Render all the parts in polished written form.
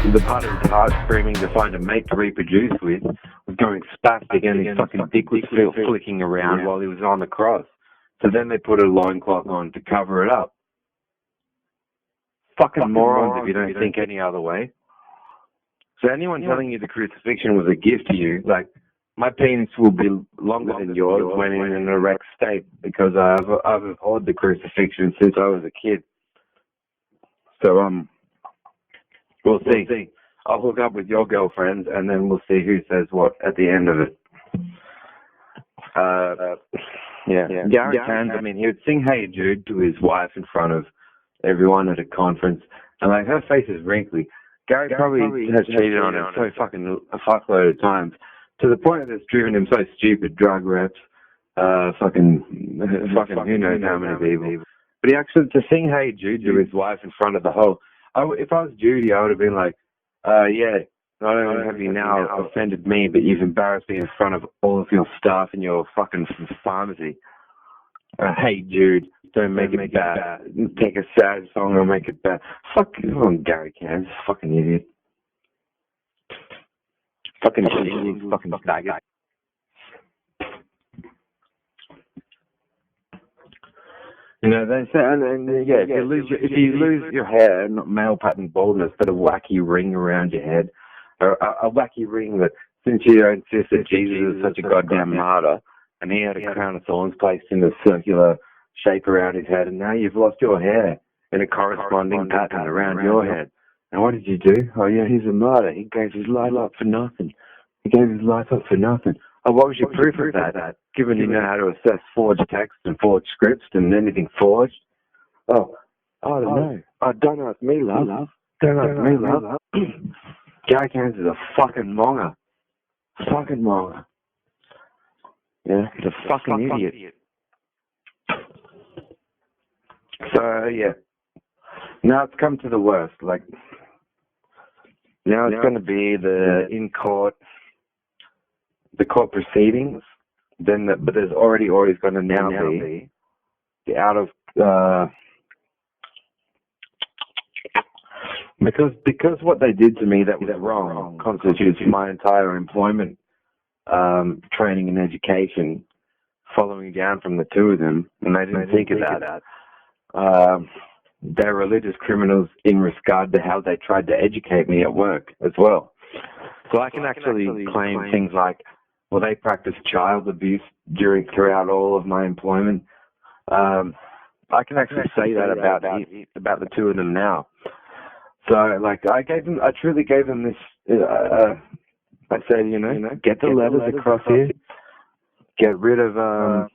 the part of his heart screaming to find a mate to reproduce with was going spastic, and his fucking dick was still flicking around while he was on the cross. So then they put a loincloth on to cover it up. Fucking morons if you don't think any other way. So anyone telling you the crucifixion was a gift to you, like, my penis will be longer than yours when in an erect state, because I've abhorred the crucifixion since I was a kid. So, we'll see. I'll hook up with your girlfriends, and then we'll see who says what at the end of it. Gary Cairns, I mean, he would sing Hey Jude to his wife in front of everyone at a conference, and like, her face is wrinkly. Gary probably has cheated on her so fucking a fuckload of times, to the point that it's driven him so stupid. Drug reps, fucking who knows how many people. But he actually, to sing Hey Jude to his wife in front of the whole, if I was Judy, I would have been like, yeah, not only have you now offended me, but you've embarrassed me in front of all of your staff in your fucking pharmacy. Hey Jude, don't make it bad. Take a sad song and make it bad. Fuck on Gary Cairns, fucking idiot. Fucking idiot, fucking faggot. You know, they say, yeah, if you lose your hair, not male pattern baldness, but a wacky ring around your head, or a wacky ring that, since you insist that Jesus is such a goddamn martyr, and he had a crown of thorns placed in a circular shape around his head, and now you've lost your hair in a corresponding pattern around your head. And what did you do? Oh yeah, he's a martyr. He gave his life up for nothing. Oh, what was your proof of that? Given you know how to assess forged text and forged scripts and anything forged? Oh, I don't know. Oh, don't ask me, love. Don't ask me, love. Gary Cairns is a fucking monger. Yeah, he's a fucking idiot. So, yeah. Now it's come to the worst. Like, now it's going to be the court proceedings. But there's already going to now be the out of because what they did to me that was wrong constitutes my entire employment, training and education, following down from the two of them, and they didn't think of that. They're religious criminals in regard to how they tried to educate me at work as well. So I can actually claim things like, well, they practiced child abuse throughout all of my employment. I can actually say that about the two of them now. So, like, I truly gave them this. I said, get the letters across here. Get rid of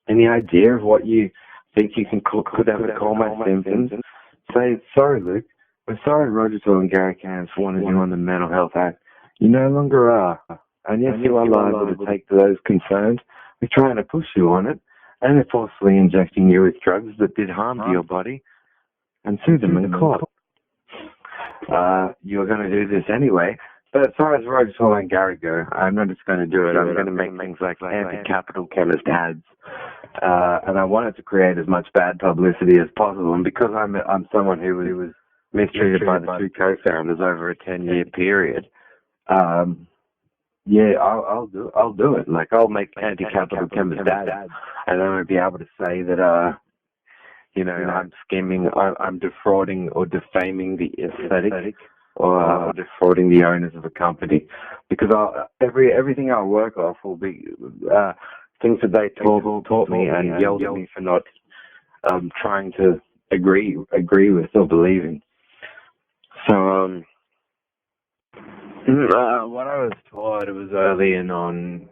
any idea of what you think you could ever call my symptoms. Say, sorry, Luke. We're sorry, Roger Toll and Gary Cairns wanted you on the Mental Health Act. You no longer are. And yes, you are liable to take to those concerns. We're trying to push you on it, and they're forcefully injecting you with drugs that did harm to your body, and sue them in court. You're going to do this anyway. But as far as Roger Toll and Gary go, I'm not just going to do it. I'm going to make things like anti-capital chemist ads. And I wanted to create as much bad publicity as possible. And because I'm someone who was mistreated by the two co-founders over a 10-year period, yeah, I'll do it. Like, I'll make anti-capital chemist ads, and then I'll be able to say that I'm scheming, I'm defrauding or defaming the aesthetic, or defrauding the owners of a company, because everything I'll work off will be things that they taught me and yelled at me for not trying to agree with or believe in. So what I was taught, it was early in on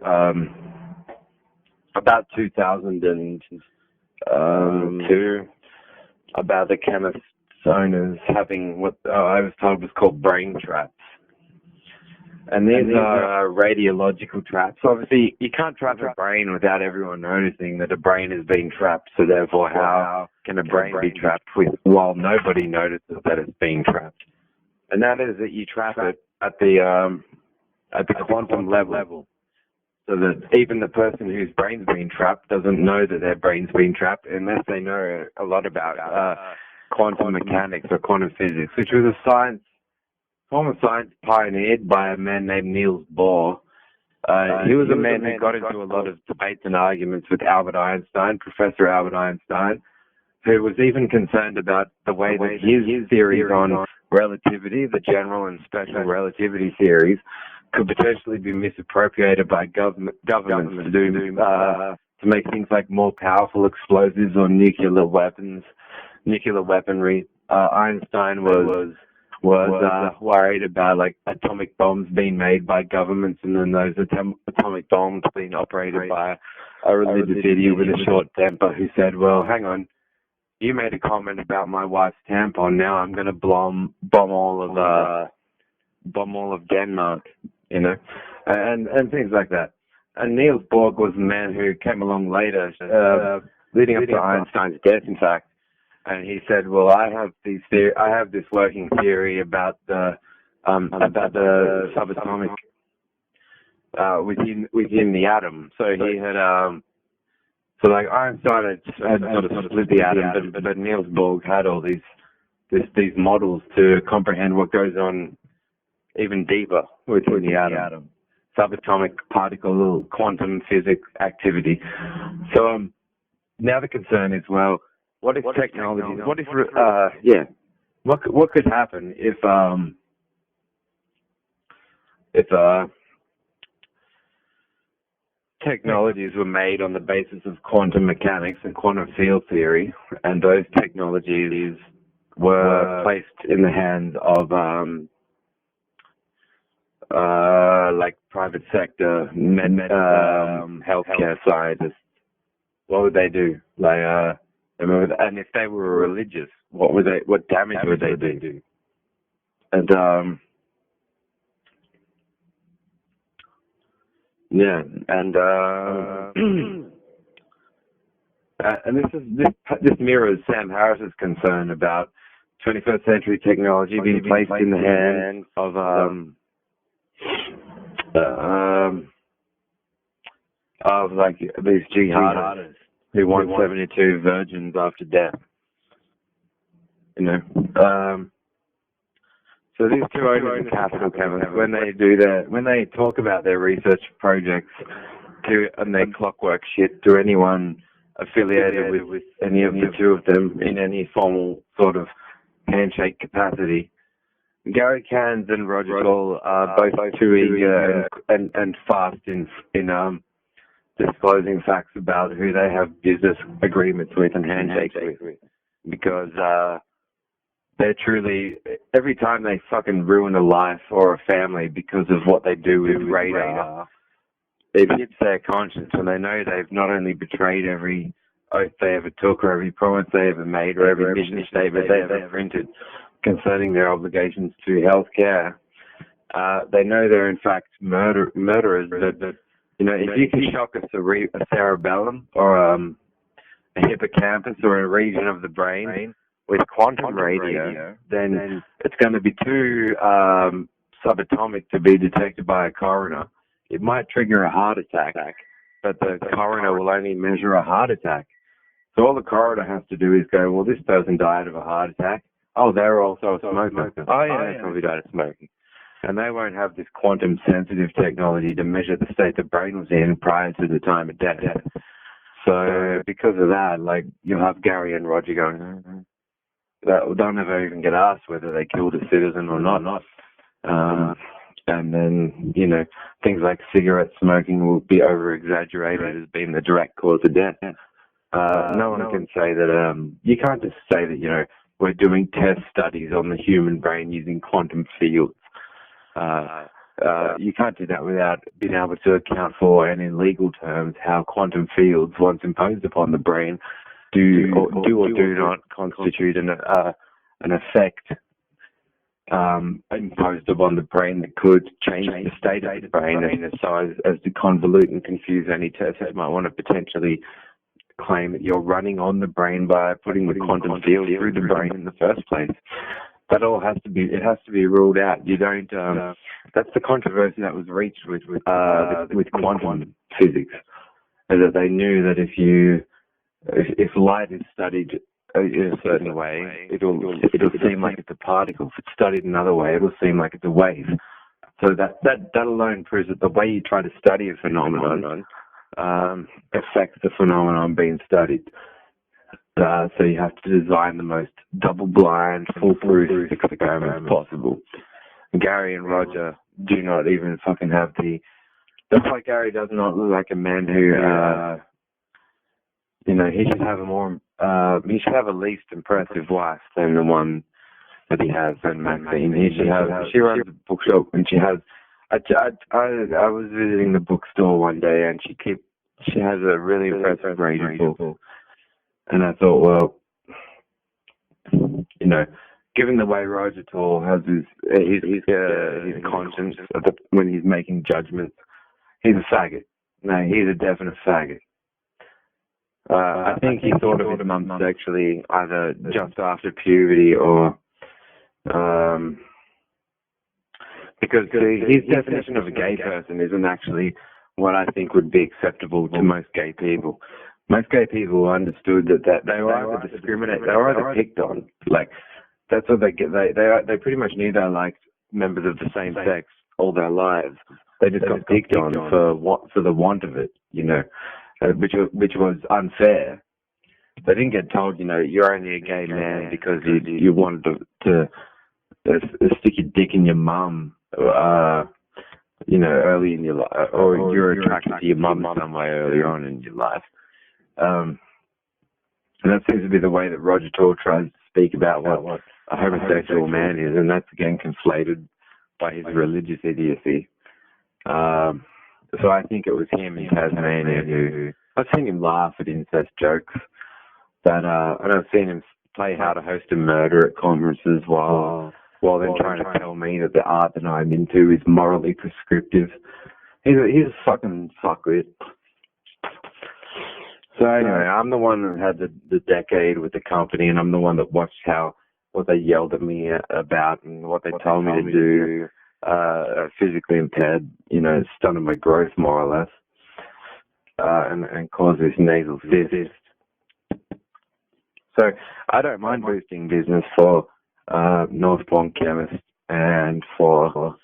about 2002, about the chemists owners having what I was told was called brain traps. And these are radiological traps. Obviously, you can't trap a brain without everyone noticing that a brain is being trapped. So therefore, how can a brain be trapped while nobody notices that it's being trapped? And that is that you trap it at the quantum level, so that even the person whose brain's being trapped doesn't know that their brain's being trapped unless they know a lot about quantum mechanics or quantum physics, which was a form of science pioneered by a man named Niels Bohr. He was a man who got into a lot of debates and arguments with Albert Einstein, Professor Albert Einstein, who was even concerned about the way that his theories on relativity, the general and special relativity theories, could potentially be misappropriated by governments to make things like more powerful explosives or nuclear weaponry. Einstein was worried about like atomic bombs being made by governments, and then those atomic bombs being operated by a religious idiot with a short temper who said, "Well, hang on, you made a comment about my wife's tampon. Now I'm going to bomb all of Denmark," you know, and things like that. And Niels Bohr was the man who came along later, leading up to Einstein's death, in fact. And he said, "Well, I have this working theory about the subatomic within the atom." So he had so like Einstein had sort of split the atom, but Niels Bohr had all these models to comprehend what goes on even deeper within the atom. Subatomic particle, quantum physics activity. So now the concern is, well, what if technology? What could happen if technologies were made on the basis of quantum mechanics and quantum field theory, and those technologies were placed in the hands of like private sector healthcare scientists? What would they do? Like, and if they were religious, what damage would they do? And and this mirrors Sam Harris's concern about 21st century technology being placed in the hands of like these jihadists who want 72 virgins after death. You know, so these two owners of capital, Kevin, when they talk about their research projects and they clockwork shit to anyone affiliated with any of the two of them in any formal sort of handshake capacity, Gary Cairns and Roger Cole are both too eager and fast in disclosing facts about who they have business agreements with and handshakes with, because they're truly, every time they fucking ruin a life or a family because of what they do with radar, it hits their conscience, and they know they've not only betrayed every oath they ever took or every promise they ever made or every mission statement they ever printed concerning their obligations to healthcare. They know they're in fact murderers. That you know, if you can shock a cerebellum or a hippocampus or a region of the brain with quantum radio, then it's going to be too subatomic to be detected by a coroner. It might trigger a heart attack, but the coroner will only measure a heart attack. So all the coroner has to do is go, well, this person died of a heart attack. Oh, they're also a smoker. Oh, yeah, they probably died of smoking. And they won't have this quantum-sensitive technology to measure the state the brain was in prior to the time of death. So because of that, like, you'll have Gary and Roger going, they'll never even get asked whether they killed a citizen or not. And then, you know, things like cigarette smoking will be over-exaggerated as being the direct cause of death. No one can say that, you can't just say that, you know, we're doing test studies on the human brain using quantum fields. You can't do that without being able to account for, and in legal terms, how quantum fields, once imposed upon the brain, do or do not constitute an effect imposed upon the brain that could change the state of the brain as to convolute and confuse any test that might want to potentially claim that you're running on the brain by putting the quantum field through the brain in the first place. That all has to be ruled out. You don't. That's the controversy that was reached with quantum physics, is that they knew that if light is studied in a certain way, it'll seem like it's a particle. If it's studied another way, it'll seem like it's a wave. So that alone proves that the way you try to study a phenomenon affects the phenomenon being studied. So you have to design the most double-blind, foolproof experiments possible. Gary and Roger do not even fucking have the... That's why Gary does not look like a man who, he should have he should have a least impressive wife than the one that he has in Maxine. She runs a bookshop and she has... I was visiting the bookstore one day and she has a really impressive range of books. And I thought, well, given the way Roger Tall has his conscience when he's making judgments, he's a faggot. No, he's a definite faggot. I think he thought of his mum sexually either just after puberty or because his definition of a gay person isn't actually what I think would be acceptable to most gay people. Most gay people understood that they were either discriminated, they were either picked on. Like, that's what they get. They pretty much knew they liked members of the same sex all their lives. They just got picked on for the want of it, which was unfair. They didn't get told, you're only a gay man because you wanted to stick your dick in your mum, early in your life, or you're attracted to your mum some way earlier on in your life. And that seems to be the way that Roger Tall tries to speak about what a homosexual man is, and that's again conflated by his religious idiocy. So I think it was him in Tasmania who... I've seen him laugh at incest jokes, and I've seen him play how to host a murder at conferences while then trying to tell me that the art that I'm into is morally prescriptive. He's a fucking fuckwit. So anyway, I'm the one that had the decade with the company, and I'm the one that watched what they yelled at me about and what they told me to do. Physically impaired, stunted my growth more or less, and caused this nasal cyst. So I don't mind boosting business for North Point Chemists and for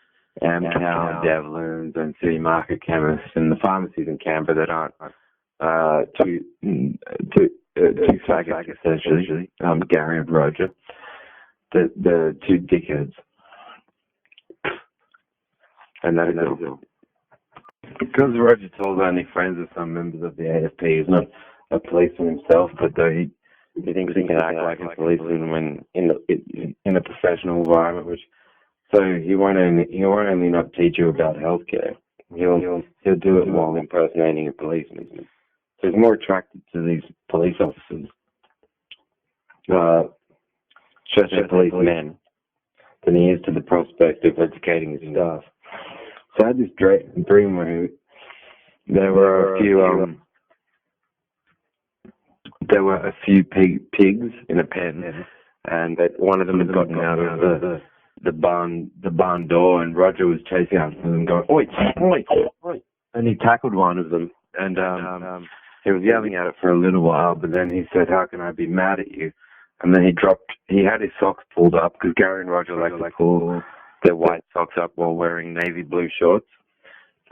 Amcal, Devlins, and City Market Chemists, and the pharmacies in Canberra that aren't two faggots essentially, Gary and Roger, the two dickheads. And that is all. Because Roger Tall's only friends with some members of the AFP, he's not a policeman himself, but though he thinks he can act like a policeman when in a professional environment, so he won't only not teach you about healthcare. He'll do it while impersonating a policeman. So he's more attracted to these police officers, especially policemen, than he is to the prospect of educating his staff. So I had this dream where there were a few pigs in a pen, and that one of them had gotten out of the barn door, and Roger was chasing after them, going, "Oi, oi, oi!" And he tackled one of them, and he was yelling at it for a little while, but then he said, "How can I be mad at you?" And then he had his socks pulled up, because Gary and Roger like to pull their white socks up while wearing navy blue shorts.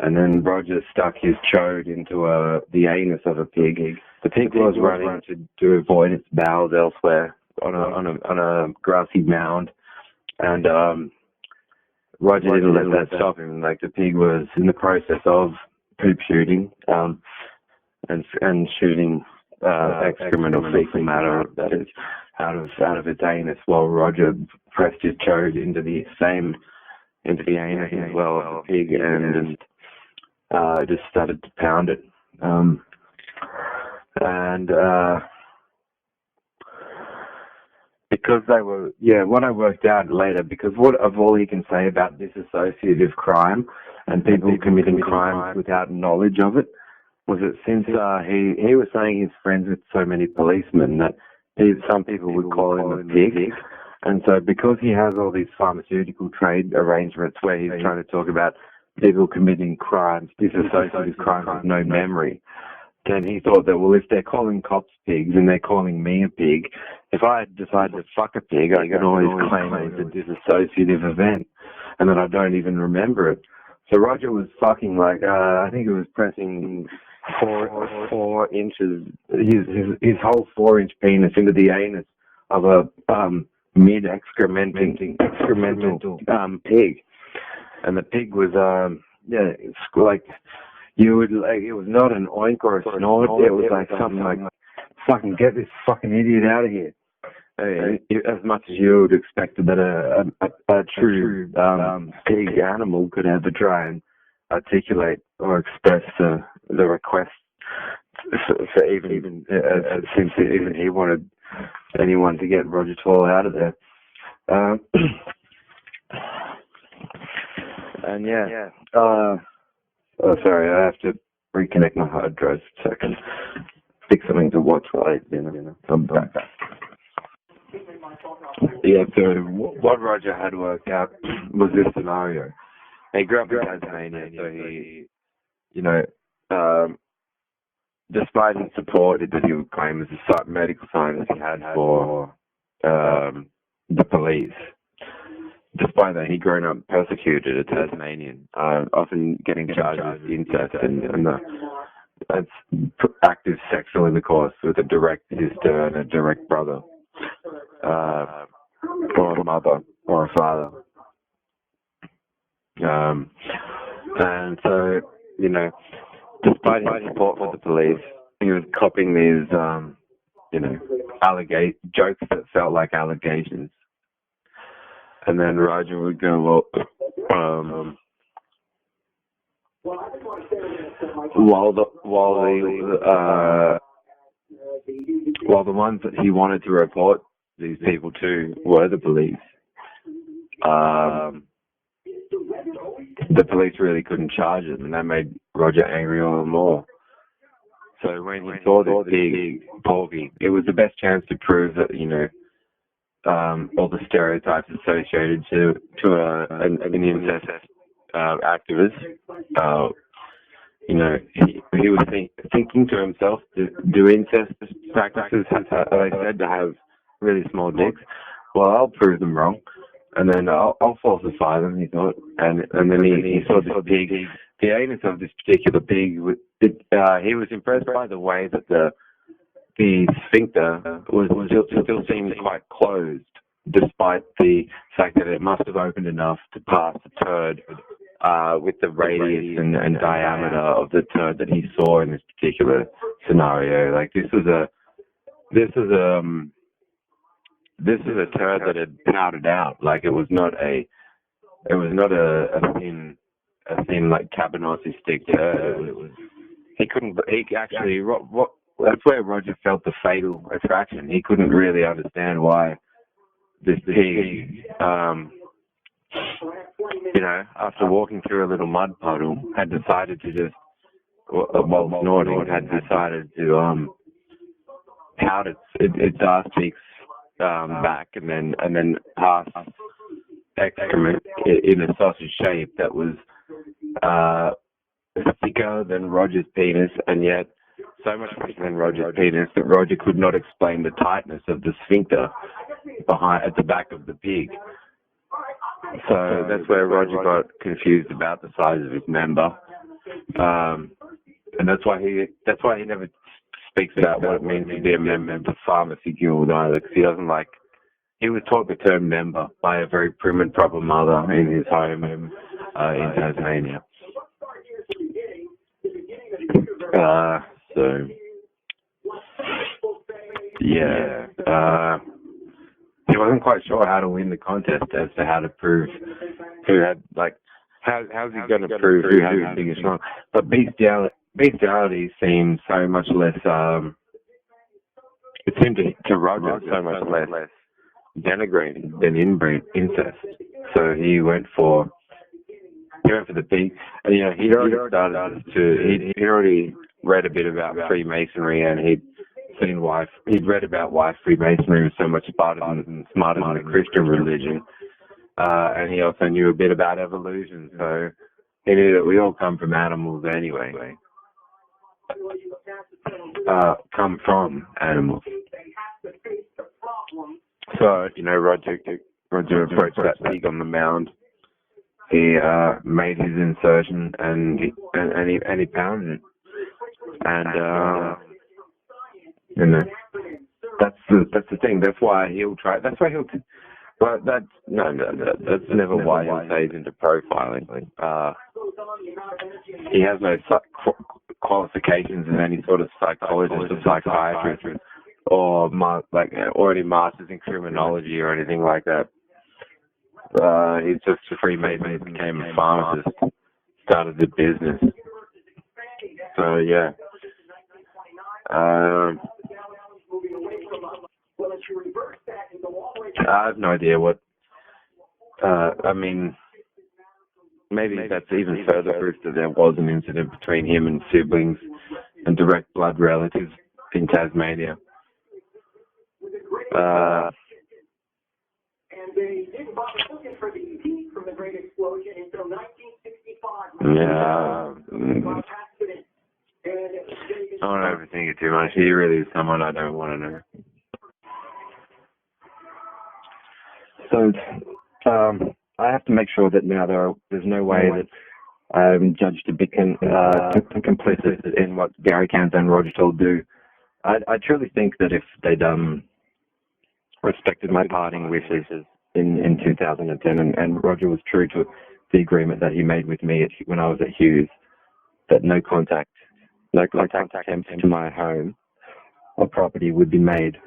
And then Roger stuck his chode into the anus of a pig. The pig was running to avoid its bowels elsewhere on a grassy mound. And Roger didn't let that stop him. Like, the pig was in the process of poop shooting, and shooting excrement or fecal matter, that is, out of its anus, while Roger pressed his chode into the anus as well of the pig, and just started to pound it. Because they were, what I worked out later, because of all he can say about dissociative crime and people committing crimes without knowledge of it, was that since he was saying he's friends with so many policemen that some people would call him a pig. And so because he has all these pharmaceutical trade arrangements where he's trying to talk about people committing crimes, dissociative crimes with no memory, then he thought that, well, if they're calling cops pigs and they're calling me a pig, if I had decided to fuck a pig, I can always claim it was a dissociative event, and then I don't even remember it. So Roger was fucking like, I think it was pressing 4 inches, his whole 4-inch penis into the anus of a mid-excremental pig. And the pig was, it's like, you would, like, it was not an oink or a snort, it was like something like, fucking get this fucking idiot out of here. As much as you would expect that a true pig animal could ever try and articulate or express the request for even since even he wanted anyone to get Roger Tall out of there. And yeah. Oh, sorry, I have to reconnect my hard drive a second. Pick something to watch while I eat dinner. I'm back. Yeah, so what Roger had worked out was this scenario. He grew up in Tasmania, so he, despite his support that he would claim as a medical scientist he had for the police, despite that, he'd grown up persecuted a Tasmanian, often getting charged with incest and active sexual intercourse with a direct sister and a direct brother, or a mother or a father. And so, despite his support for the police, he was copping these, jokes that felt like allegations. And then Roger would go, while the ones that he wanted to report these people to were the police, the police really couldn't charge him, and that made Roger angry all the more. So when he saw this big porgy, it was the best chance to prove that, all the stereotypes associated to an incest activist. He was thinking to himself, do incest practices, as I said, to have really small dicks? Well, I'll prove them wrong, and then I'll falsify them, he thought. And then he saw this pig, the anus of this particular pig. He was impressed by the way that the sphincter was still seemed quite closed, despite the fact that it must have opened enough to pass the turd with the radius and diameter of the turd that he saw in this particular scenario. Like this was a turd that had powdered out. Like it was not a thin like Cabernet stick turd. That's where Roger felt the fatal attraction. He couldn't really understand why this pig, after walking through a little mud puddle, had decided to just, while snorting, had decided to pout its ass cheeks back and then pass excrement in a sausage shape that was thicker than Roger's penis, and yet so much thicker than Roger's penis that Roger could not explain the tightness of the sphincter at the back of the pig. So that's where Roger got confused about the size of his member, and that's why he never speaks about what it means to be a member of the pharmacy guild either, because he doesn't like. He was taught the term member by a very prim and proper mother in his home in Tasmania. He wasn't quite sure how to win the contest as to how to prove who had, how's he going to prove who had the biggest wrong? But bestiality seemed so much less, it seemed to Roger so much less denigrating than inbreed incest. So he went for the pig. And, he'd already read a bit about Freemasonry, and he'd read about why Freemasonry was so much smarter than the Christian religion. And he also knew a bit about evolution, so he knew that we all come from animals anyway. Come from animals. So, Roger approached that pig on the mound. He made his insertion and he pounded it. And that's the thing. That's why he'll try. That's why he'll. But that's that's never why he stays into profiling. He has no qualifications as any sort of psychologist or psychiatrist or already masters in criminology or anything like that. He's just a Freemason. He became a pharmacist, started the business. So yeah. I have no idea what. I mean, maybe that's even further proof that there was an incident between him and siblings and direct blood relatives in Tasmania. Yeah. I don't overthink it too much. He really is someone I don't want to know. So, I have to make sure that now there's no way that I'm judged to be complicit in what Gary Cantor and Roger Toll do. I truly think that if they'd respected my parting wishes in 2010, and Roger was true to the agreement that he made with me when I was at Hughes, that no contact attempts to my home or property would be made.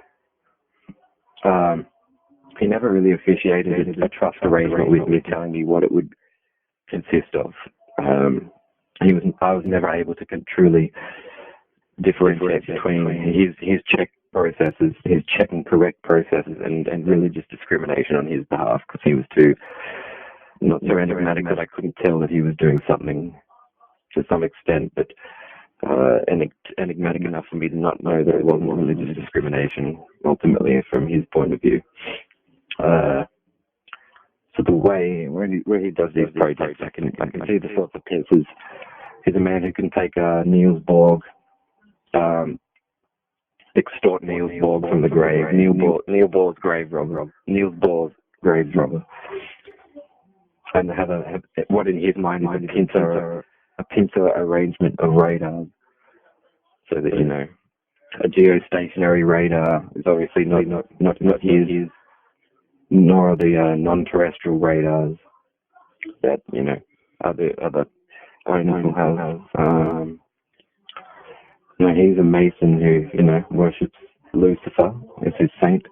He never really officiated a trust arrangement with me, telling me what it would consist of. I was never able to truly differentiate between his check processes, his check and correct processes, and religious discrimination on his behalf, because he was too not so enigmatic that I couldn't tell that he was doing something to some extent, but enigmatic enough for me to not know that it wasn't religious discrimination, ultimately, from his point of view. So the way where he does these projects, I can see the sorts of pieces. He's a man who can take Niels Bohr, extort Niels Bohr from the grave. Niels Bohr's grave robber. Niels Bohr's grave robber. And have what in his mind is a pincer arrangement of radars, so that a geostationary radar is obviously not his, nor the non-terrestrial radars that other owners will have. He's a Mason who worships Lucifer as his saint.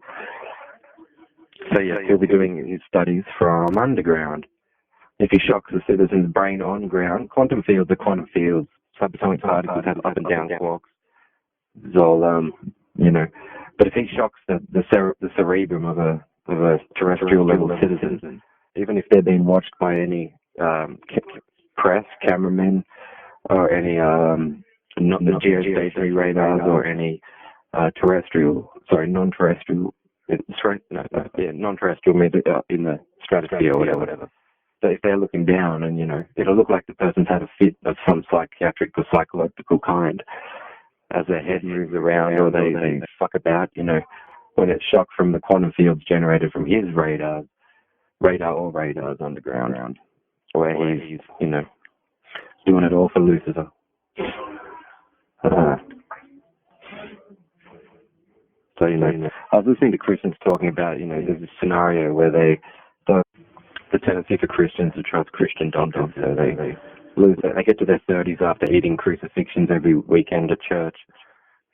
So yeah, he'll be doing his studies from underground. If he shocks the citizen's brain on ground, quantum fields are quantum fields. Subatomic particles have up and down quarks. It's all But if he shocks the cerebrum of a terrestrial level citizen, even if they're being watched by any press, cameramen, or any not the geostationary radars or any non-terrestrial. Non-terrestrial means in the stratosphere or whatever. So if they're looking down, and it'll look like the person's had a fit of some psychiatric or psychological kind as their head moves around, or they fuck about. When it's shocked from the quantum fields generated from his radars underground, where he's doing it all for Lucifer. So I was listening to Christians talking about there's a scenario where the tendency for Christians to trust Christian doctors, so they get to their 30s after eating crucifixions every weekend at church,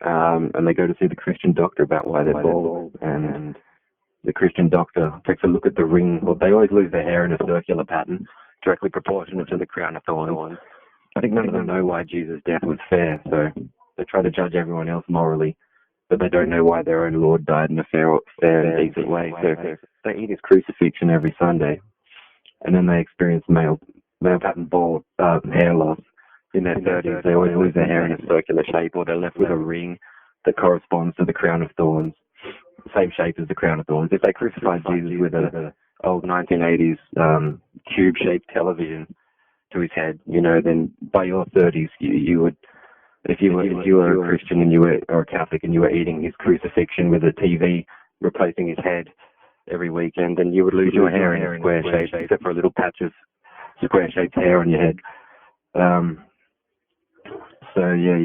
and they go to see the Christian doctor about why they're bald, and the Christian doctor takes a look at the ring. Well, they always lose their hair in a circular pattern, directly proportionate to the crown of thorns. I think none of them know why Jesus' death was fair, so they try to judge everyone else morally, but they don't know why their own Lord died in a fair and decent way. So they eat his crucifixion every Sunday, and then they experience male pattern bald hair loss in their 30s. They always lose their hair in a circular shape, or they're left with a ring that corresponds to the crown of thorns, the same shape as the crown of thorns. If they crucified Jesus with an old 1980s cube-shaped television to his head, then by your 30s you would, if you were a Christian and or a Catholic and you were eating his crucifixion with a TV replacing his head, every weekend, and you would lose your hair in a square shape, except for a little patch of square-shaped hair on your head. So yeah,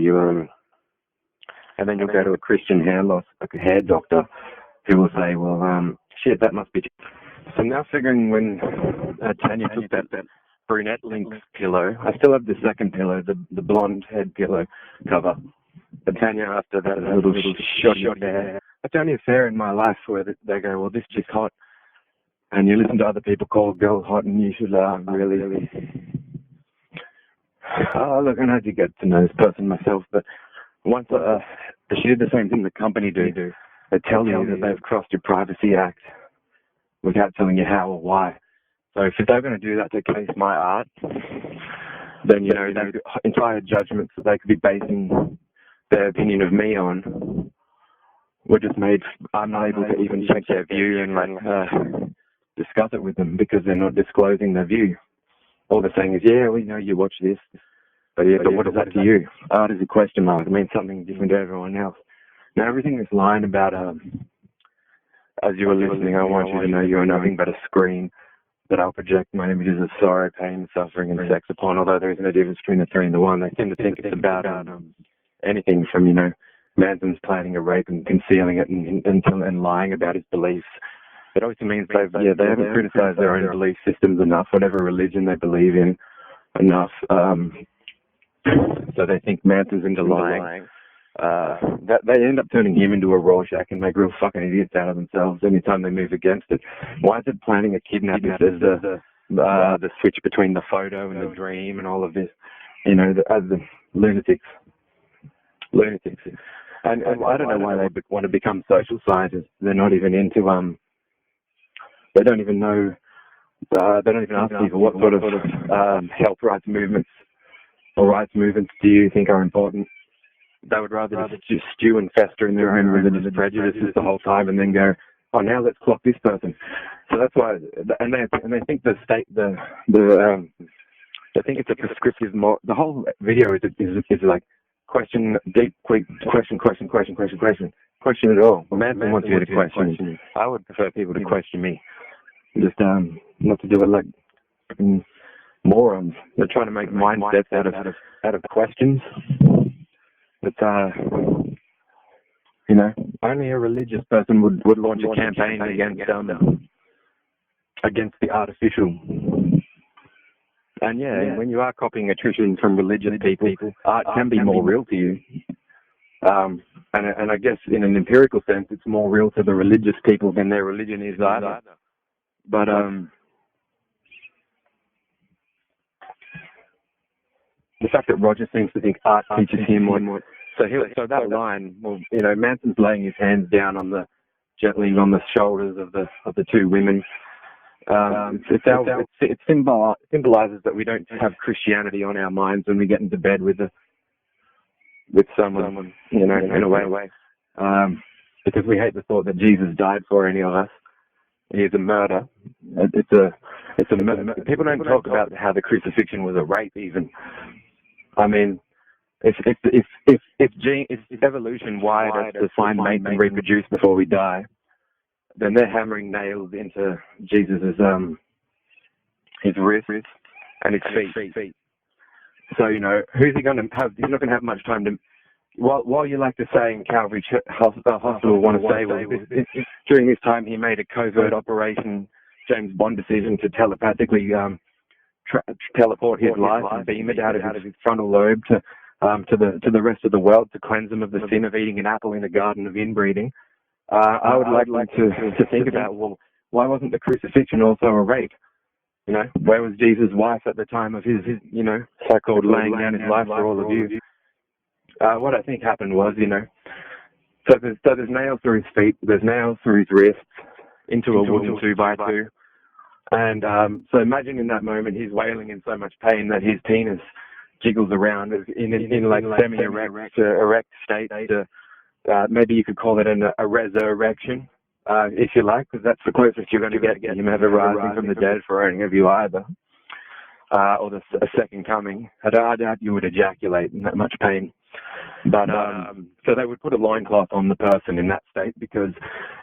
and then you'll go to a Christian hair loss, like a hair doctor, who will say, well, shit, that must be. So now figuring when Tanya took that brunette Lynx pillow, I still have the second pillow, the blonde head pillow cover. But Tanya, after that little shoddy hair, that's only a fair in my life where they go, well, this chick's hot. And you listen to other people call girls hot, and you should really. Oh, look, I had to get to know this person myself, but once she did the same thing the company do. They tell you that they've crossed your Privacy Act without telling you how or why. So if they're going to do that to case my art, then, you know, the entire judgments that they could be basing their opinion of me on were just made. I'm not able to even check their view and discuss it with them because they're not disclosing their view. All they're saying is, yeah, we know you watch this, but what is that to you? Art is a question mark. It means something different to everyone else. Now, everything this line about, as you were listening, I want you to know you are nothing but a screen that I'll project my images of sorrow, pain, suffering, and sex upon, although there is no difference between the three and the one. They tend to think it's about anything from, you know, Manson's planning a rape and concealing it and lying about his beliefs. It also means they haven't criticized their own belief systems enough, whatever religion they believe in enough. So they think Manson's into lying. That they end up turning him into a Rorschach and make real fucking idiots out of themselves anytime they move against it. Why is it planning a kidnapping as the switch between the photo and the dream and all of this? You know, as the lunatics. And I don't know why they want to become social scientists. They're not even into they don't even know. They don't even ask people what sort of health rights movements or rights movements do you think are important. They would rather just stew and fester in their own religious prejudices the whole time, and then go, oh, now let's clock this person. So that's why, and they think the state, they think it's a prescriptive. The whole video is like question it all. Well, Manson wants you to question. I would prefer people to question me, just not to do it like morons. They're trying to make mind steps out of questions. But, you know, only a religious person would launch a campaign against the artificial. And when you are copying a tradition from religious people, art can be more real to you. And I guess in an empirical sense, it's more real to the religious people than their religion is either. But, the fact that Roger seems to think art teaches him what. So that line, well, you know, Manson's laying his hands down gently on the shoulders of the two women. It symbolizes that we don't have Christianity on our minds when we get into bed with someone, you know, in a way. Because we hate the thought that Jesus died for any of us. He is a murder. It's a murder. People don't talk about how the crucifixion was a rape even. I mean, if evolution wired us to find mates and reproduce before we die, then they're hammering nails into Jesus's his wrists and his feet. So, you know, who's he going to have? He's not going to have much time to. While you like to say in Calvary Hospital want to say, well, during this time he made a covert operation, James Bond decision to telepathically teleport his life and beam it out of his frontal lobe to the rest of the world to cleanse them of the sin of eating an apple in a garden of inbreeding. I would like them to think about, well, why wasn't the crucifixion also a rape? You know, where was Jesus' wife at the time of his you know, so-called laying down his life for all of you? What I think happened was, you know, so there's nails through his feet, there's nails through his wrists, into a wooden 2x2. And so imagine in that moment he's wailing in so much pain that his penis jiggles around in like semi-erect to erect state. Maybe you could call it a resurrection, if you like, because that's the closest you're going to get him ever rising from the dead for any of you either. Or a second coming. I doubt you would ejaculate in that much pain. But so they would put a loincloth on the person in that state, because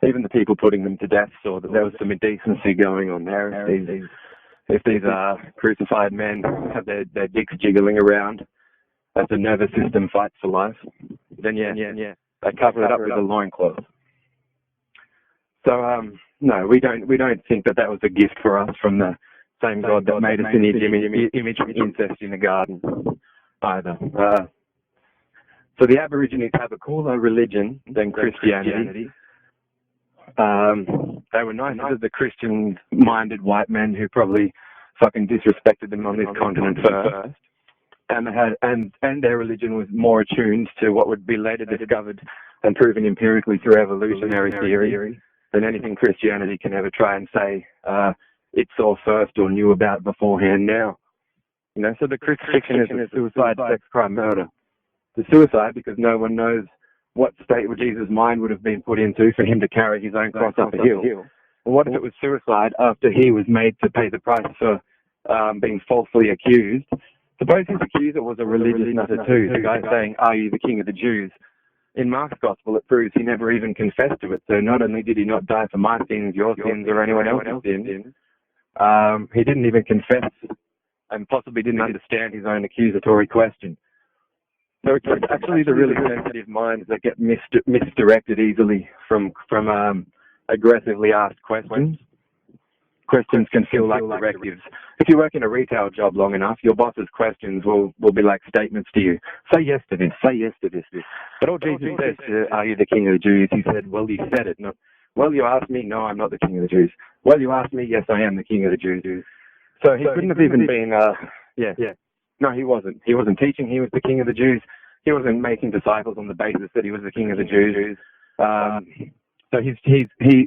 even the people putting them to death saw that there was some indecency going on there. If these crucified men have their dicks jiggling around as the nervous system fights for life, then they cover it up with a loincloth. So no, we don't think that was a gift for us from the same God that made us in his image of incest in the garden either. So the Aborigines have a cooler religion than Christianity. They were nicer to the Christian-minded white men who probably fucking disrespected them on this continent first. And their religion was more attuned to what would be later discovered and proven empirically through evolutionary theory than anything Christianity can ever try and say it saw first or knew about beforehand now. You know, so the crucifixion is a suicide, sex crime, murder. The suicide because no one knows what state would Jesus' mind would have been put into for him to carry his own cross up a hill. Well, what if it was suicide after he was made to pay the price for being falsely accused? Suppose his accuser was a religious nutter too, the guy saying, "Are you the king of the Jews?" In Mark's gospel, it proves he never even confessed to it. So not only did he not die for my sins, your sins, or anyone else's sins, he didn't even confess and possibly didn't understand his own accusatory question. So it's actually the really sensitive minds that get misdirected easily from aggressively asked questions. Questions can feel like directives. If you work in a retail job long enough, your boss's questions will be like statements to you. Say yes to this, say yes to this. But all Jesus says to, "Are you the king of the Jews?" He said, "Well, you said it." Not, "Well, you asked me." "No, I'm not the king of the Jews." "Well, you asked me." "Yes, I am the king of the Jews." So he couldn't have even been, No, he wasn't. He wasn't teaching he was the king of the Jews. He wasn't making disciples on the basis that he was the king of the Jews. So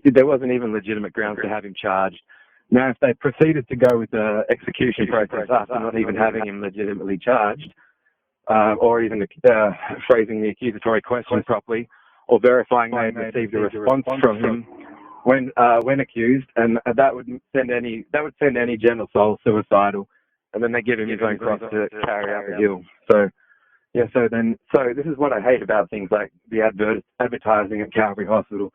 there wasn't even legitimate grounds to have him charged. Now, if they proceeded to go with the execution process after not even having him legitimately charged, or even phrasing the accusatory question properly, or verifying they had received a response from him when accused, and that would send any gentle soul suicidal, and then they give him his own cross to carry out the hill. So this is what I hate about things like the advertising at Calvary Hospital.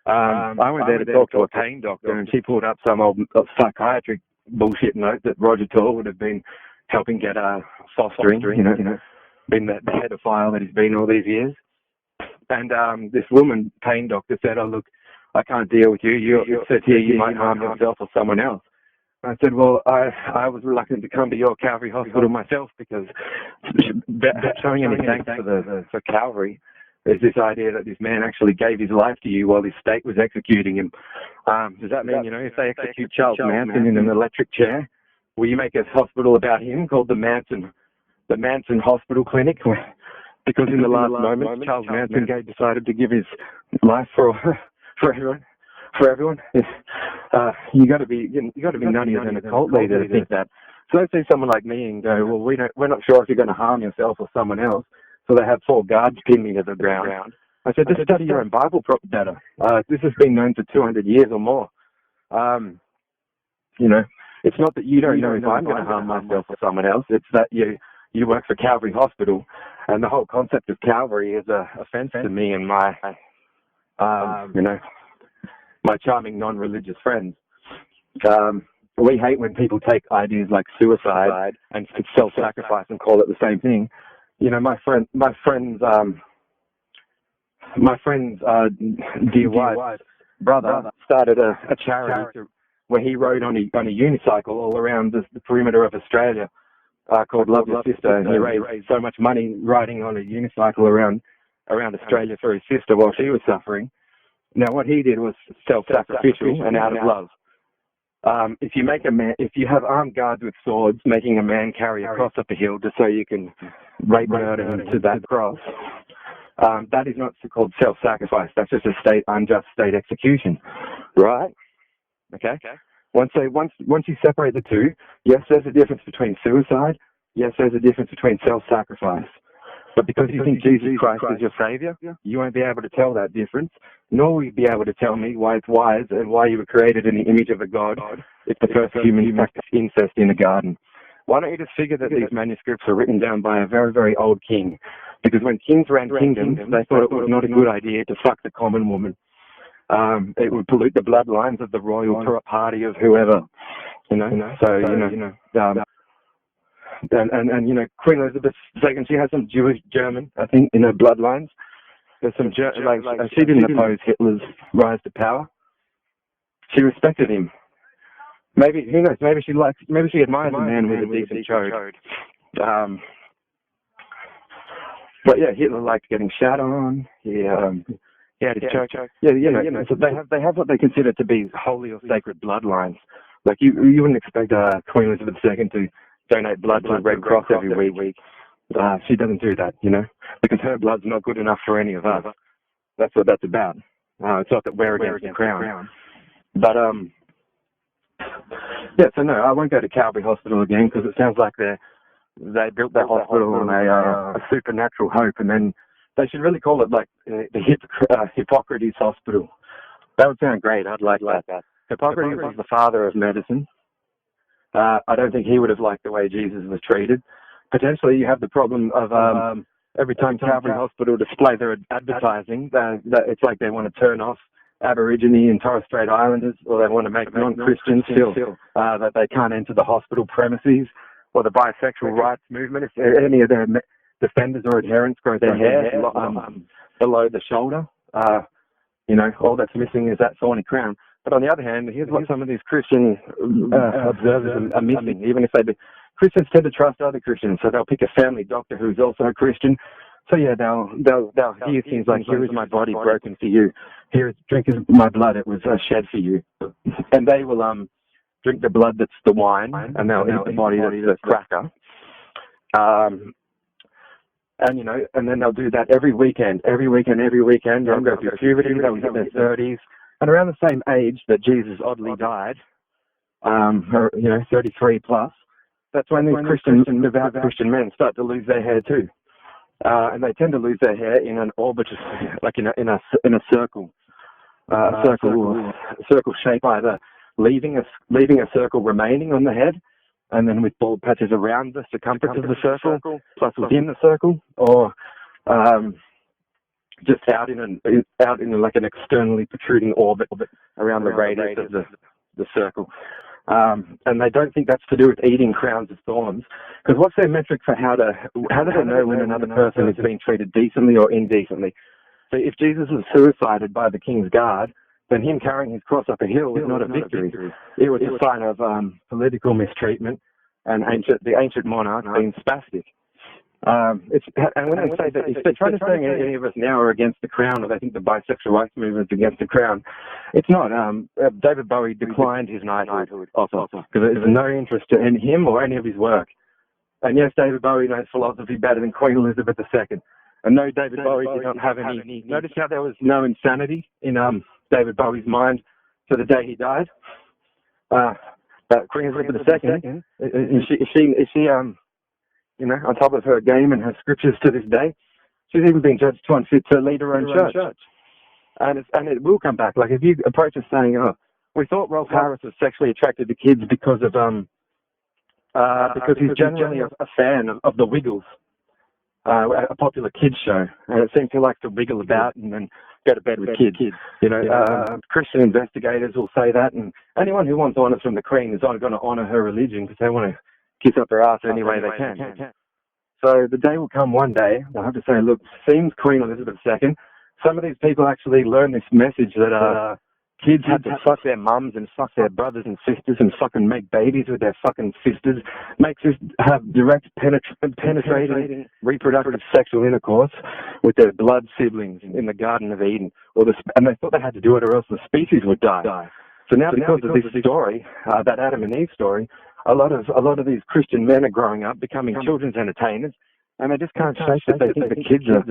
I went there to talk to a pain doctor, and she pulled up some old psychiatric bullshit note that Roger Tour would have been helping get fostering, been the pedophile that he's been all these years. And this woman, pain doctor, said, "Oh, look, I can't deal with you. It says here you might harm yourself or someone else." I said, "Well, I was reluctant to come to your Calvary Hospital myself because showing any thanks for Calvary, there's this idea that this man actually gave his life to you while his state was executing him. Does that mean, if they execute Charles Manson in an electric chair, will you make a hospital about him called the Manson Hospital Clinic?" Because in the last moment, Charles Manson decided to give his life for everyone. You got to be nuttier than a cult leader to think that. So they see someone like me and go, "Well, we're not sure if you're going to harm yourself or someone else." So they have 4 guards pin me to the ground. I said, "Just study your own Bible better. This has been known for 200 years or more. It's not that you don't know if I'm going to harm myself or someone else. It's that you work for Calvary Hospital, and the whole concept of Calvary is a offense to me and my charming non-religious friends. We hate when people take ideas like suicide and self-sacrifice and call it the same thing. My friend's dear wife's brother started a charity where he rode on a unicycle all around the perimeter of Australia called Love Your Sister, and he raised so much money riding on a unicycle around Australia for his sister while she was suffering. Now, what he did was self-sacrificial and out of love. If you have armed guards with swords making a man carry a cross up a hill just so you can rape murder him to that cross, that is not called self-sacrifice. That's just unjust state execution, right? Okay. Once you separate the two, yes, there's a difference between suicide. Yes, there's a difference between self-sacrifice. But because you think Jesus Christ is your Savior, you won't be able to tell that difference, nor will you be able to tell me why it's wise and why you were created in the image of a God if the first humans practiced incest in a garden. Why don't you just figure that these manuscripts are written down by a very, very old king Because when kings ran kingdoms, they thought it was not a good idea to fuck the common woman. It would pollute the bloodlines of the royal party of whoever, So, and Queen Elizabeth II, she has some Jewish German, I think, in her bloodlines. There's some she didn't oppose Hitler's rise to power. She respected him. Maybe, who knows? Maybe she admires a man with a decent chode. But yeah, Hitler liked getting shat on. He had his church. So they have what they consider to be holy or sacred bloodlines. Like you wouldn't expect Queen Elizabeth II to donate blood to the Red Cross every week. She doesn't do that, because her blood's not good enough for any of us. That's what that's about. It's not that we're against the crown. But so no, I won't go to Calvary Hospital again because it sounds like they built that hospital on a supernatural hope, and then they should really call it like the Hippocrates Hospital. That would sound great. I'd like that. Hippocrates was the father of medicine. I don't think he would have liked the way Jesus was treated. Potentially, you have the problem of every time Calvary Hospital display their advertising, that it's like they want to turn off Aborigine and Torres Strait Islanders, or they want to make non-Christians feel that they can't enter the hospital premises, or the bisexual rights movement. If any of their defenders or adherents grow their hair below the shoulder, all that's missing is that thorny crown. But on the other hand, here's what some of these Christian observers are missing. Even if Christians tend to trust other Christians, so they'll pick a family doctor who's also a Christian. So yeah, they'll hear things like, "Here is my body broken for you. Here, drink my blood. It was shed for you." And they will drink the blood that's the wine, and they'll eat the body that's the cracker. And then they'll do that every weekend. They'll go through puberty. They'll hit their 30s, and around the same age that Jesus oddly died, 33 plus. That's when these devout Christian men start to lose their hair too. And they tend to lose their hair in an orbit, like in a circle, circle shape, either leaving a circle remaining on the head, and then with bald patches around the circumference of the circle, plus within the circle, or just out in like an externally protruding orbit around the radius of the circle. And they don't think that's to do with eating crowns of thorns, because what's their metric for how do they know when another person is being treated decently or indecently? So if Jesus was suicided by the king's guard, then him carrying his cross up a hill was not a victory. It was a sign of political mistreatment and the ancient monarch being spastic. And when they say that, if they're trying to say any of us now are against the crown, or they think the bisexual rights movement's against the crown, it's not. David Bowie declined his knighthood offer because there's no interest in him or any of his work. And yes, David Bowie knows philosophy better than Queen Elizabeth II. And no, David Bowie did not have any. Notice how there was no insanity in David Bowie's mind to the day he died. But Queen Elizabeth II, is she on top of her game and her scriptures to this day. She's even been judged too unfit to lead her own church. And it will come back. Like if you approach us saying, "Oh, we thought Rolf Harris was sexually attracted to kids because he's generally a fan of the Wiggles, a popular kids show, and it seems he likes to wiggle about and then go to bed with kids." Christian investigators will say that, and anyone who wants honours from the Queen is going to honour her religion because they want to kiss up their ass any way they can. So the day will come one day, they'll have to say, "Look, seems Queen Elizabeth II, some of these people actually learned this message that kids had to fuck their mums and fuck their brothers and sisters and fucking make babies with their fucking sisters, have direct penetrating reproductive sexual intercourse with their blood siblings in the Garden of Eden, and they thought they had to do it or else the species would die." So now because of this story, that Adam and Eve story, a lot of these Christian men are growing up, becoming children's entertainers, and they just can't shake that they think the kids are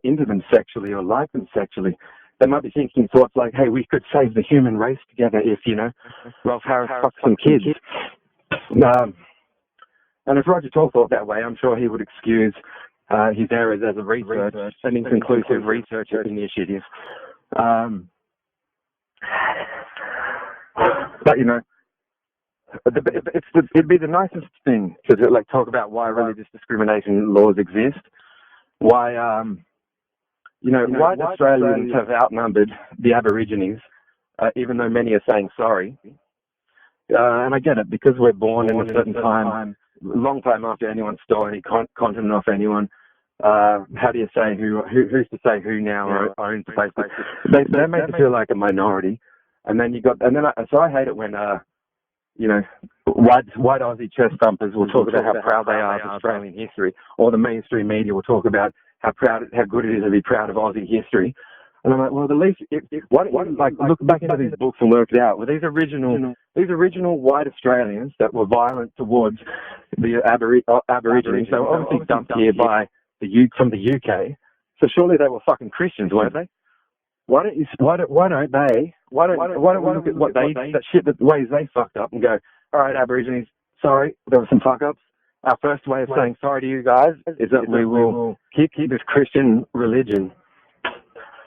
into them sexually or like them sexually. They might be thinking thoughts like, "Hey, we could save the human race together if, Rolf Harris fucks some kids." And if Roger Toll thought that way, I'm sure he would excuse his errors as a research, an inconclusive research initiative. But it'd be the nicest thing to talk about why religious discrimination laws exist. why white Australians have outnumbered the Aborigines, even though many are saying sorry. And I get it, because we're born in a certain time, long time after anyone stole any continent off anyone. How do you say who's to say who now owns the place? They're made to feel like a minority. And then so I hate it when white Aussie chest thumpers will talk about how proud they are of Australian history, or the mainstream media will talk about how good it is to be proud of Aussie history. And I'm like, well, the least, why don't you look back into these books and work it out? Well, these original white Australians that were violent towards the Aborigines, they were obviously dumped here by from the UK. So surely they were fucking Christians, weren't they? Why don't we look at what the ways they fucked up and go, all right, Aborigines, sorry, there were some fuck ups. Our first way of saying sorry to you guys is that we will keep this Christian religion.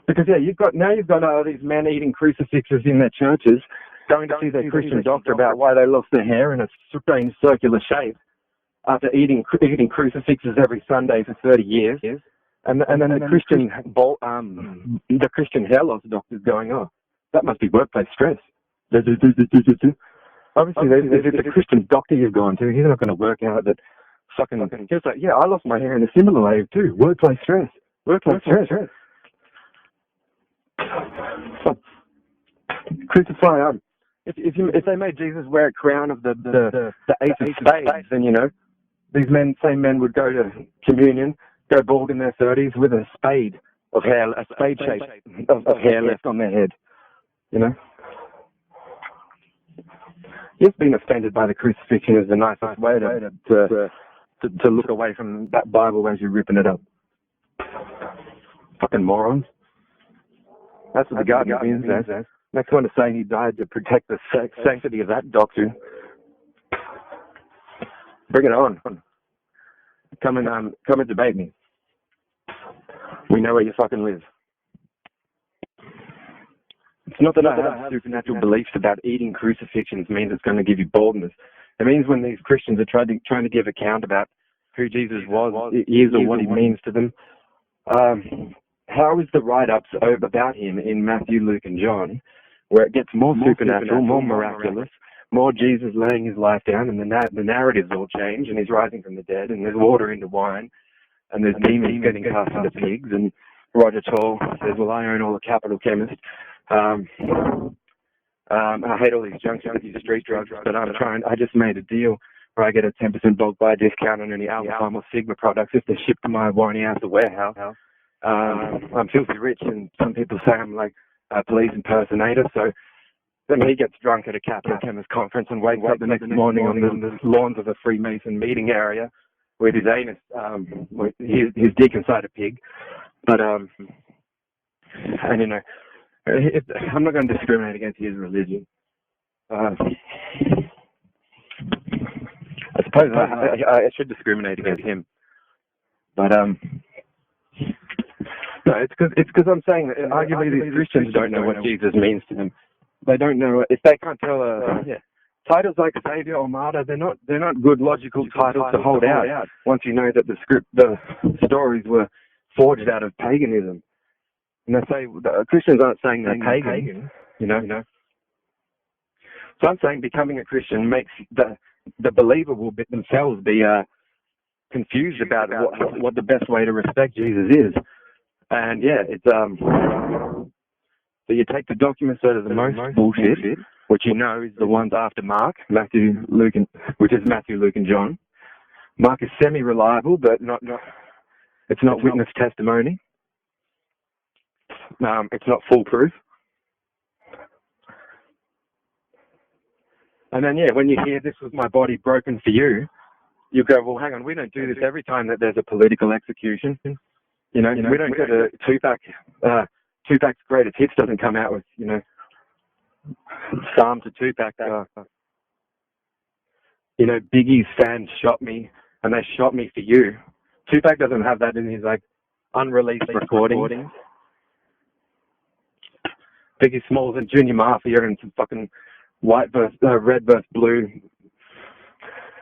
Because you've got these men eating crucifixes in their churches, going to see their Christian doctor about why they lost their hair in a strange circular shape after eating crucifixes every Sunday for 30 years. And then the Christian hair loss doctor's going, oh, that must be workplace stress. Obviously, if it's a Christian doctor you've gone to, he's not going to work out that fucking. He's like, yeah, I lost my hair in a similar way too. Workplace stress. Crucify. If they made Jesus wear a crown of the ace of spades, then these same men would go to communion, go bald in their 30s with a spade of hair, a spade shape of hair left on their head. You've been offended by the crucifixion is the nicest way to look away from that Bible as you're ripping it up. Fucking morons. That's what the Garden of Eden says. Next one to say he died to protect the sanctity of that doctrine. Bring it on. Come and debate me. We know where you fucking live. It's not that I have supernatural beliefs about eating crucifixions means it's going to give you baldness. It means when these Christians are trying to give account about who Jesus was, is or what he means to them. How is the write-ups about him in Matthew, Luke, and John, where it gets more supernatural, more miraculous, more Jesus laying his life down, and the narratives all change, and he's rising from the dead, and there's water into wine, and there's demons getting cast into pigs, and Roger Toll says, well, I own all the capital chemists. I hate all these junkies, street drugs, but I just made a deal where I get a 10% bulk buy discount on any Alpha or Sigma products if they're shipped to my whiny ass warehouse. I'm filthy rich, and some people say I'm like a police impersonator, so then he gets drunk at a capital chemist conference and wakes up the next morning on the lawns of a Freemason meeting area with his anus, his dick inside a pig. But, and I'm not going to discriminate against his religion. I suppose I should discriminate against him. But, no, it's because I'm saying that arguably these Christians don't know what Jesus means to them. They don't know if they can't tell titles like Savior or Martyr. They're not good logical titles to hold out once you know that the stories were forged out of paganism. And they say Christians aren't saying they're pagan, So I'm saying becoming a Christian makes the believer will themselves be confused about what the best way to respect Jesus is. And it's so you take the documents that are the most bullshit, which is the ones after Mark, Matthew, Luke, which is Matthew, Luke, and John. Mark is semi-reliable, but it's not witness testimony. It's not foolproof. And then when you hear this was my body broken for you, you go, well, hang on, we don't do this every time that there's a political execution. We don't go to Tupac's greatest hits doesn't come out with, Psalm to Tupac. Biggie's fans shot me, and they shot me for you. Tupac doesn't have that in his unreleased recordings. Biggie Smalls and Junior Mafia and some fucking red versus blue.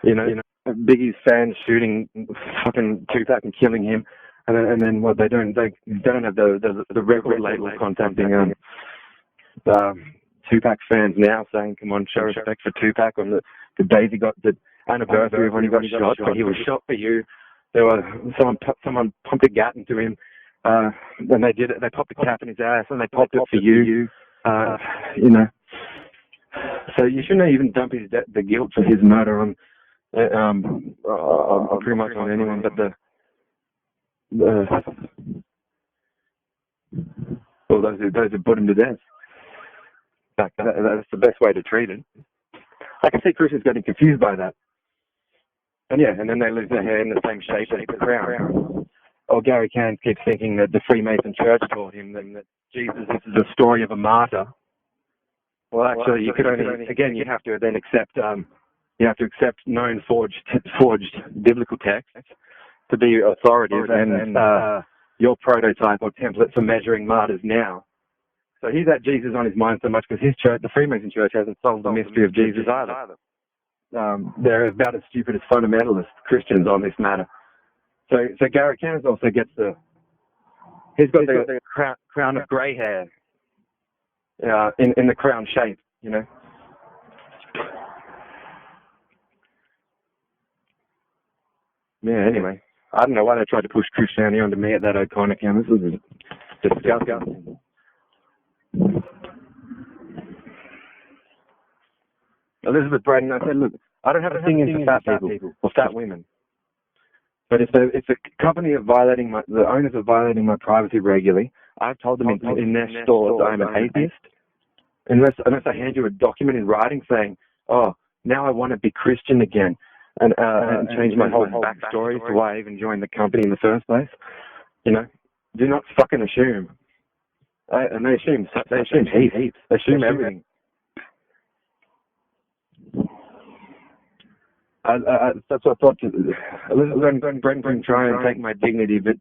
Biggie's fans shooting fucking Tupac and killing him. and then what they don't have the record label contacting Tupac fans now saying, come on, show respect for Tupac on the day he got the anniversary of when he got shot, but he was shot for you. There was someone pumped a gat into him, and they did it. They popped a cap in his ass, and they popped it for you. You know, so you shouldn't even dump the guilt for his murder on pretty much on anyone, but those who put him to death. That's the best way to treat it. I can see Christians getting confused by that. And then they lose their hair in the same shape as the crown. Or Gary Cairns keeps thinking that the Freemason Church taught him that Jesus is the story of a martyr. Well, actually, you could only, again, you have to then accept known forged biblical texts to be authoritative and your prototype or template for measuring martyrs now. So he's had Jesus on his mind so much because his church, the Freemason Church, hasn't solved the mystery of Jesus either. They're about as stupid as fundamentalist Christians on this matter. So Gary Cairns also gets he's got the crown of grey hair in the crown shape, you know. Yeah, anyway, I don't know why they tried to push Christianity onto me at that O'Connor camp. This was disgusting. Elizabeth Braden, I said, look, I don't have a thing in for fat people or fat women. But if the company are violating the owners are violating my privacy regularly, I've told them in their stores I'm an atheist. Unless I hand you a document in writing saying, oh, now I want to be Christian again, and change my whole backstory to why I even joined the company in the first place. You know, do not fucking assume. And they assume heaps. They assume everything. That's what I thought. Elizabeth Brent can try and take my dignity, but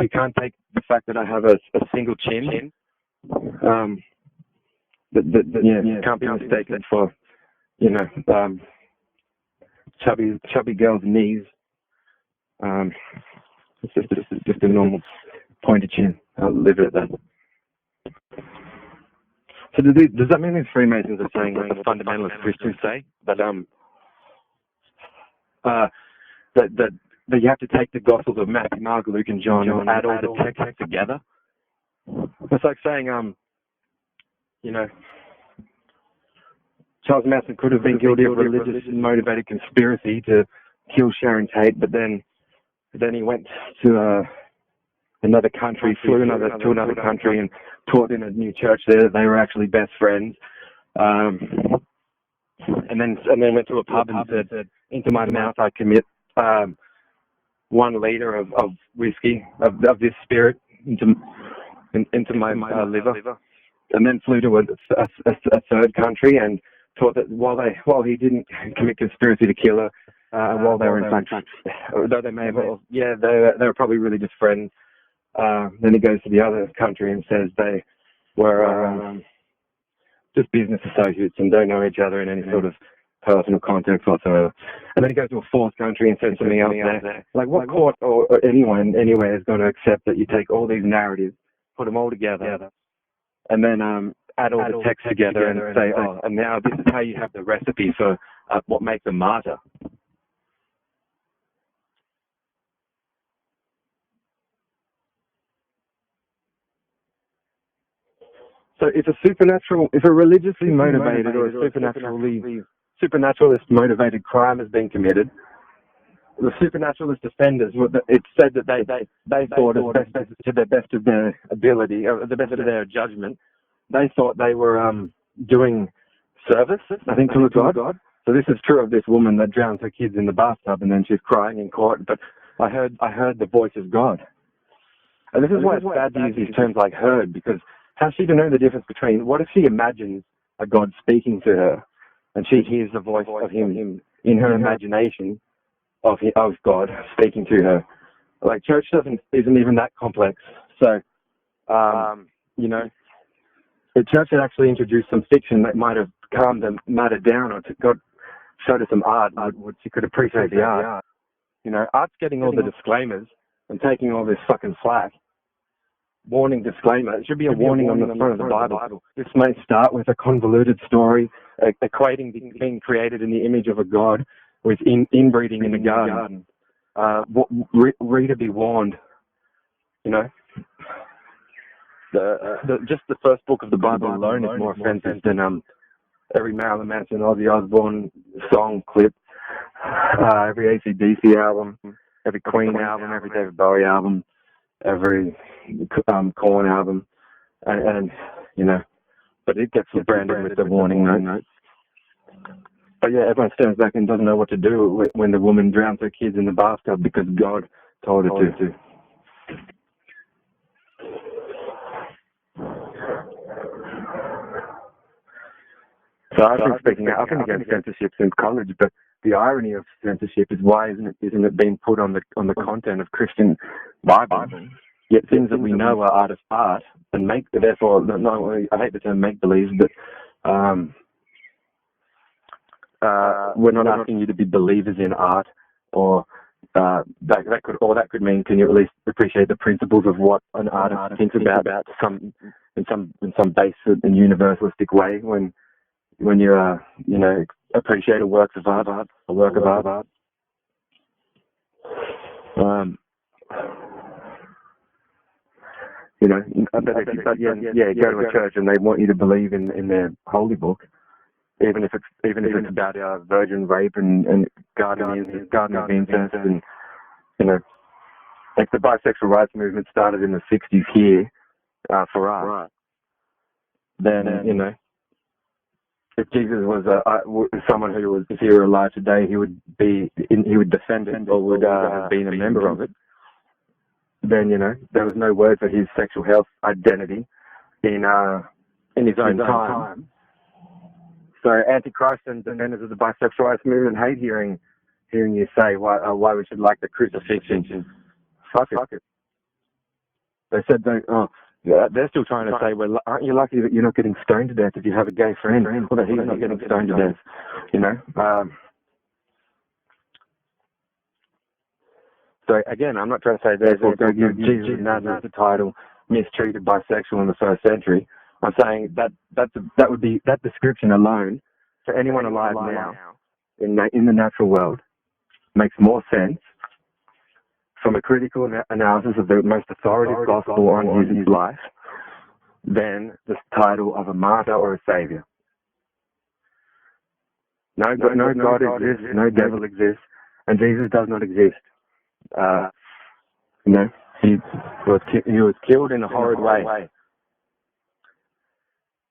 she can't take the fact that I have a single chin. That can't be mistaken for, you know, chubby girl's knees. It's just a normal pointed chin. I'll leave it at that. So does that mean these Freemasons are saying, like the fundamentalist Christians say, that you have to take the Gospels of Matthew, Mark, Luke, and John and add all the texts together? It's like saying, you know, Charles Manson could have been guilty of religious motivated conspiracy to kill Sharon Tate, but then he went to another country, flew to another country and taught in a new church there that they were actually best friends. And then went to a pub and said, into my mouth I commit 1 liter of whiskey, of this spirit, into my liver. And then flew to a third country and taught that while he didn't commit conspiracy to kill her, while they were in fact, though they may have, they were probably really just friends. Then he goes to the other country and says they were just business associates and don't know each other in any sort of personal context whatsoever. And then he goes to a fourth country and says something else there. Like, what court or anyone anywhere is going to accept that you take all these narratives, put them all together, and then add all the text together and say, oh, and now this is how you have the recipe for what makes a martyr. So if a religiously motivated or a supernaturalist motivated crime has been committed, the supernaturalist defenders, it's said that they thought, to the best of their ability, or the best of their judgment, they thought they were doing service, I think, to a god. So this is true of this woman that drowns her kids in the bathtub and then she's crying in court. But I heard the voice of God, and this is why it's bad to use these terms like heard, because how's she to know the difference between, what if she imagines a God speaking to her and she hears the voice of him in her imagination of God speaking to her? Like, church isn't even that complex. So, you know, the church had actually introduced some fiction that might have calmed the matter down, or showed her some art, she could appreciate the art. You know, art's getting all the disclaimers, and taking all this fucking slack. Warning disclaimer. It should be a warning on the front of the Bible. This may start with a convoluted story equating being created in the image of a god with inbreeding in the garden. Reader be warned. You know, just the first book of the Bible alone is more offensive than every Marilyn Manson, Ozzy Osbourne song clip, every AC/DC album, every Queen album, every David Bowie album, every Korn album, and you know, but it gets branded with the warning note. But yeah, everyone stands back and doesn't know what to do when the woman drowns her kids in the bathtub because God told her to. So I've been speaking against censorship since college, but the irony of censorship is why isn't it being put on the content of Christian Bible? Yet things that we know are art of art and therefore, no, I hate the term make believe, but we're not asking you to be believers in art, or that could mean, can you at least appreciate the principles of what an artist thinks about in some basic and universalistic way when you appreciate a work of art. You know, but go to a church and they want you to believe in their holy book, even if it's about virgin rape and garden of incest, and you know, like the bisexual rights movement started in the 60s here for us. Then you know, if Jesus was someone who was here alive today, he would defend it or would have been a member of it. Then you know, there was no word for his sexual health identity in his own time. So Antichrist and defenders of the bisexual rights movement hate hearing you say why we should like the Crucifixions. Fuck it. They said they're still trying to say, well, aren't you lucky that you're not getting stoned to death if you have a gay friend? Well, that he's not getting stoned to death, you know. So again, I'm not trying to say therefore go give Jesus of Nazareth the title mistreated bisexual in the first century. I'm saying that would be that description alone for anyone alive now in the natural world makes more sense from a critical analysis of the most authoritative gospel on his life than the title of a martyr or a savior. No God exists, no devil exists, and Jesus does not exist. You know, he was killed in a horrid way.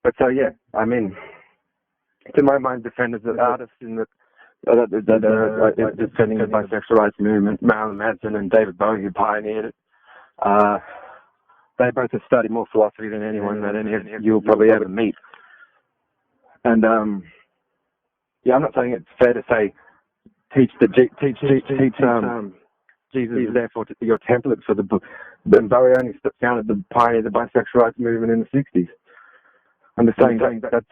But so yeah, I mean, to my mind, defenders of artists in defending the bisexual rights movement, Marilyn Manson and David Bowie, who pioneered it, they both have studied more philosophy than anyone that any of you will probably ever meet. And yeah, I'm not saying it's fair to say teach Jesus is therefore your template for the book. But Bowie only pioneered the bisexual rights movement in the 60s. I'm just saying that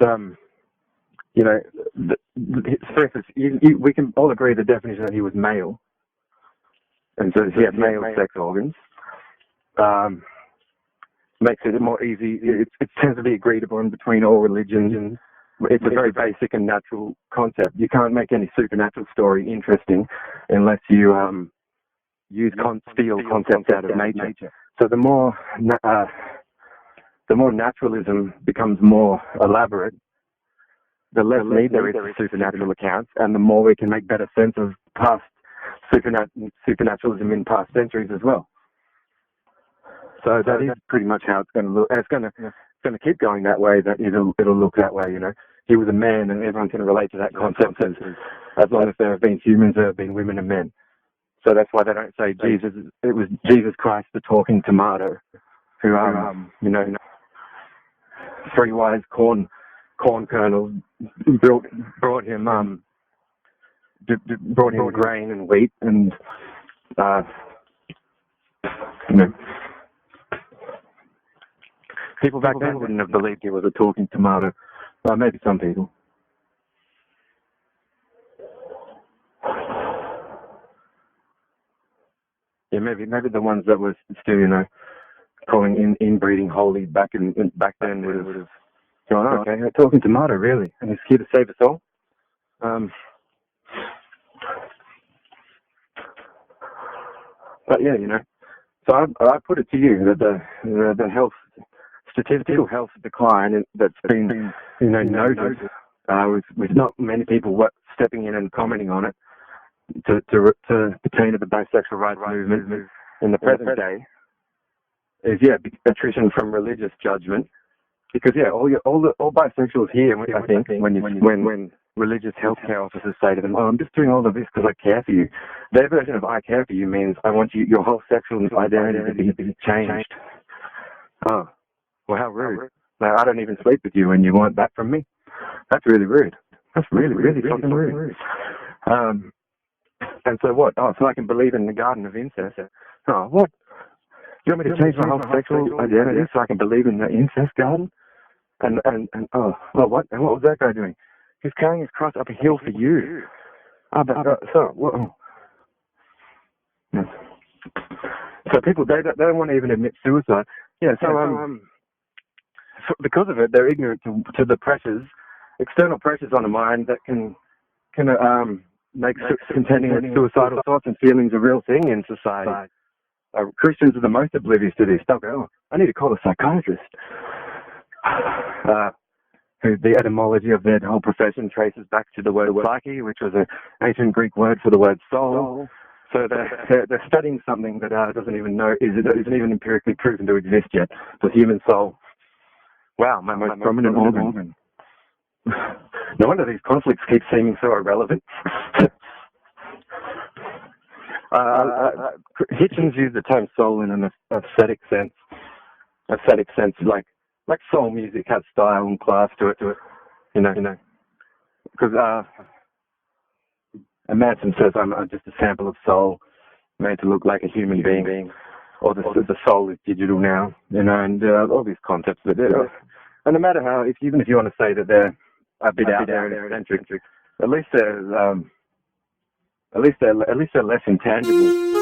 you know, we can all agree the definition that he was male, and so he had male sex organs. Makes it more easy. It tends to be agreed upon between all religions, and it's a very basic and natural concept. You can't make any supernatural story interesting unless you steal concepts out of nature. So the more naturalism becomes more elaborate, the less need there is for supernatural accounts, and the more we can make better sense of past supernaturalism in past centuries as well. So that is pretty much how it's going to look. It's going to keep going that way. That it'll look that way. You know, he was a man, and everyone's going to relate to that concept as long as there have been humans, there have been women and men. So that's why they don't say Jesus. It was Jesus Christ, the talking tomato, who you know, 3 wise corn kernels brought him grain and wheat, and you know, people back then wouldn't have believed he was a talking tomato. Well, maybe some people. Yeah, maybe the ones that were still, calling inbreeding holy back then would have gone, oh, okay, talking tomato, really, and he's here to save us all. But yeah, so I put it to you that the statistical health decline that's been noted, with not many people stepping in and commenting on it to pertain to the bisexual rights movement in the present day, is attrition from religious judgment. Because all bisexuals here, I think, when religious healthcare officers say to them, "Oh, I'm just doing all of this because I care for you," their version of "I care for you" means I want your whole sexual identity to be changed. Oh, well, how rude! Now, I don't even sleep with you, and you want that from me? That's really rude. That's really, really fucking rude. And so what? Oh, so I can believe in the garden of incest? Oh, what? You want me to change my whole sexual identity so I can believe in the incest garden? And what? And what was that guy doing? He's carrying his cross up a hill for you. So people, they don't want to even admit suicide. Yeah, because of it, they're ignorant to the pressures, external pressures on the mind that can make contending with suicidal thoughts and feelings a real thing in society. Christians are the most oblivious to this. They'll go, "Oh, I need to call a psychiatrist." Who the etymology of their whole profession traces back to the word psyche, which was an ancient Greek word for the word soul. So they're studying something that isn't even empirically proven to exist yet. The human soul. Wow, my most prominent organ. No wonder these conflicts keep seeming so irrelevant. Hitchens used the term soul in an aesthetic sense. Like soul music has style and class to it. Because Manson says I'm just a sample of soul made to look like a human being, or the soul is digital now, and all these concepts that and no matter how, even if you want to say that they're a bit out there and eccentric, at least they're less intangible.